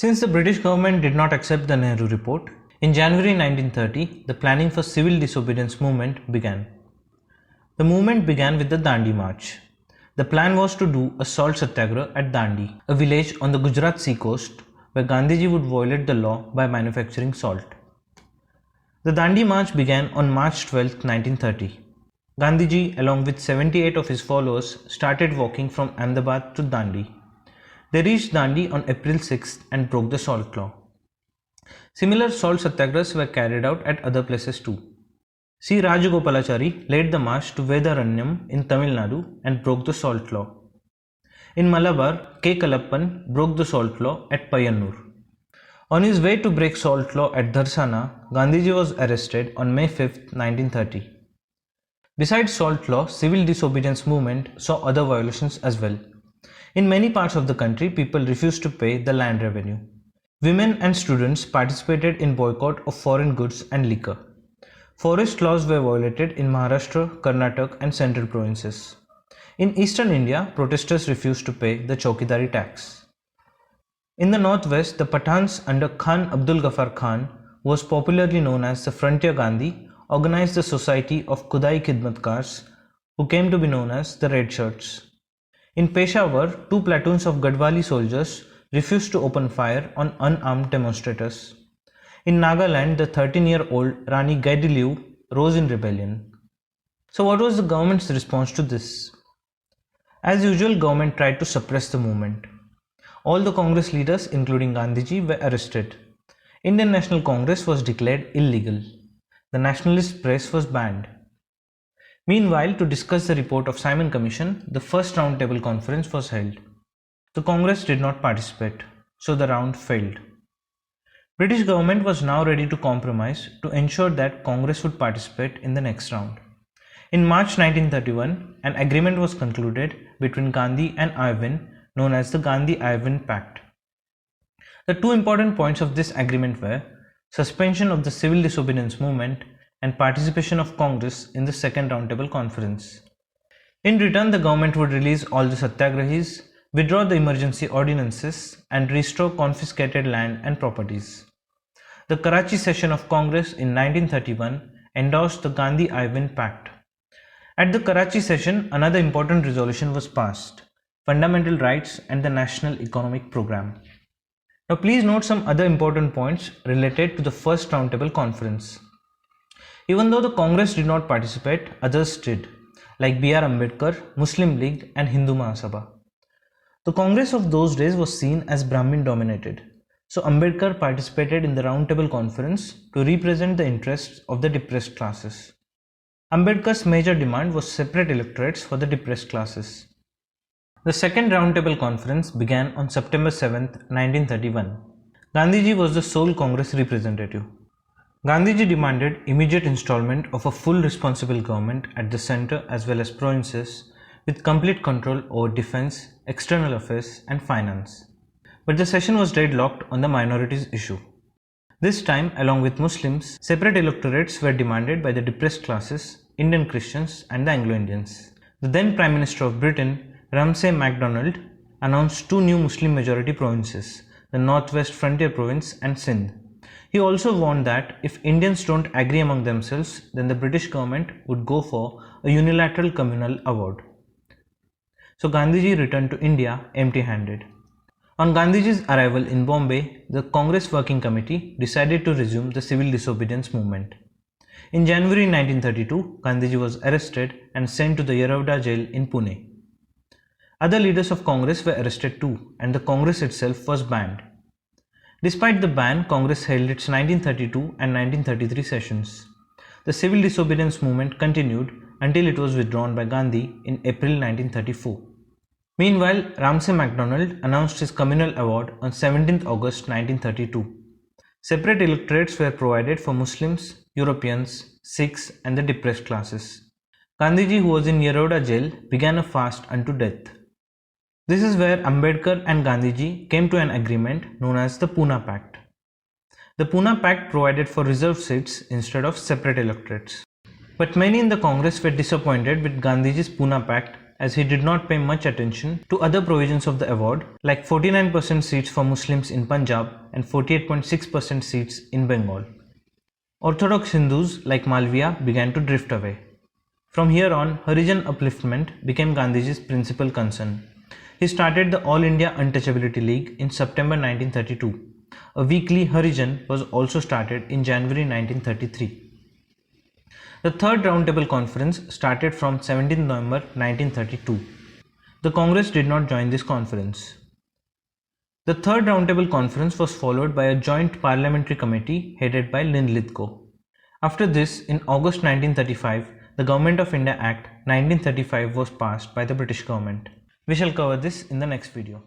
Since the British government did not accept the Nehru report, in January 1930, the planning for civil disobedience movement began. The movement began with the Dandi March. The plan was to do a salt satyagraha at Dandi, a village on the Gujarat sea coast, where Gandhiji would violate the law by manufacturing salt. The Dandi March began on March 12, 1930. Gandhiji, along with 78 of his followers, started walking from Ahmedabad to Dandi. They reached Dandi on April 6 and broke the salt law. Similar salt satyagrahas were carried out at other places too. C. Rajagopalachari led the march to Vedaranyam in Tamil Nadu and broke the salt law. In Malabar, K. Kalappan broke the salt law at Payyanur. On his way to break salt law at Dharsana, Gandhiji was arrested on May 5, 1930. Besides salt law, civil disobedience movement saw other violations as well. In many parts of the country, people refused to pay the land revenue. Women and students participated in boycott of foreign goods and liquor. Forest laws were violated in Maharashtra, Karnataka and central provinces. In eastern India, protesters refused to pay the Chowkidari tax. In the northwest, the Pathans under Khan Abdul Ghaffar Khan, who was popularly known as the Frontier Gandhi, organized the Society of Khudai Khidmatkars, who came to be known as the Red Shirts. In Peshawar, 2 platoons of Gadwali soldiers refused to open fire on unarmed demonstrators. In Nagaland, the 13-year-old Rani Gaidiliu rose in rebellion. So what was the government's response to this? As usual, government tried to suppress the movement. All the Congress leaders, including Gandhiji, were arrested. Indian National Congress was declared illegal. The nationalist press was banned. Meanwhile, to discuss the report of Simon Commission, the first roundtable conference was held. The Congress did not participate, so the round failed. British government was now ready to compromise to ensure that Congress would participate in the next round. In March 1931, an agreement was concluded between Gandhi and Irwin, known as the Gandhi-Irwin Pact. The 2 important points of this agreement were suspension of the civil disobedience movement and participation of Congress in the second roundtable conference. In return, the government would release all the satyagrahis, withdraw the emergency ordinances, and restore confiscated land and properties. The Karachi session of Congress in 1931 endorsed the Gandhi-Irwin Pact. At the Karachi session, another important resolution was passed: fundamental rights and the National Economic Program. Now please note some other important points related to the first roundtable conference. Even though the Congress did not participate, others did, like B.R. Ambedkar, Muslim League and Hindu Mahasabha. The Congress of those days was seen as Brahmin dominated, so Ambedkar participated in the roundtable conference to represent the interests of the depressed classes. Ambedkar's major demand was separate electorates for the depressed classes. The second roundtable conference began on September 7, 1931. Gandhiji was the sole Congress representative. Gandhiji demanded immediate installment of a full responsible government at the centre as well as provinces, with complete control over defence, external affairs and finance. But the session was deadlocked on the minorities issue. This time, along with Muslims, separate electorates were demanded by the depressed classes, Indian Christians and the Anglo-Indians. The then Prime Minister of Britain, Ramsay MacDonald, announced 2 new Muslim majority provinces, the Northwest Frontier Province and Sindh. He also warned that if Indians don't agree among themselves, then the British government would go for a unilateral communal award. So Gandhiji returned to India empty-handed. On Gandhiji's arrival in Bombay, the Congress Working Committee decided to resume the civil disobedience movement. In January 1932, Gandhiji was arrested and sent to the Yeravda jail in Pune. Other leaders of Congress were arrested too, and the Congress itself was banned. Despite the ban, Congress held its 1932 and 1933 sessions. The civil disobedience movement continued until it was withdrawn by Gandhi in April 1934. Meanwhile, Ramsay MacDonald announced his Communal Award on 17 August 1932. Separate electorates were provided for Muslims, Europeans, Sikhs and the depressed classes. Gandhiji, who was in Yeravda jail, began a fast unto death. This is where Ambedkar and Gandhiji came to an agreement known as the Pune Pact. The Pune Pact provided for reserved seats instead of separate electorates. But many in the Congress were disappointed with Gandhiji's Pune Pact as he did not pay much attention to other provisions of the award, like 49% seats for Muslims in Punjab and 48.6% seats in Bengal. Orthodox Hindus like Malviya began to drift away. From here on, Harijan upliftment became Gandhiji's principal concern. He started the All India Untouchability League in September 1932. A weekly Harijan was also started in January 1933. The Third Roundtable Conference started from 17 November 1932. The Congress did not join this conference. The Third Roundtable Conference was followed by a joint parliamentary committee headed by Linlithgow. After this, in August 1935, the Government of India Act 1935 was passed by the British government. We shall cover this in the next video.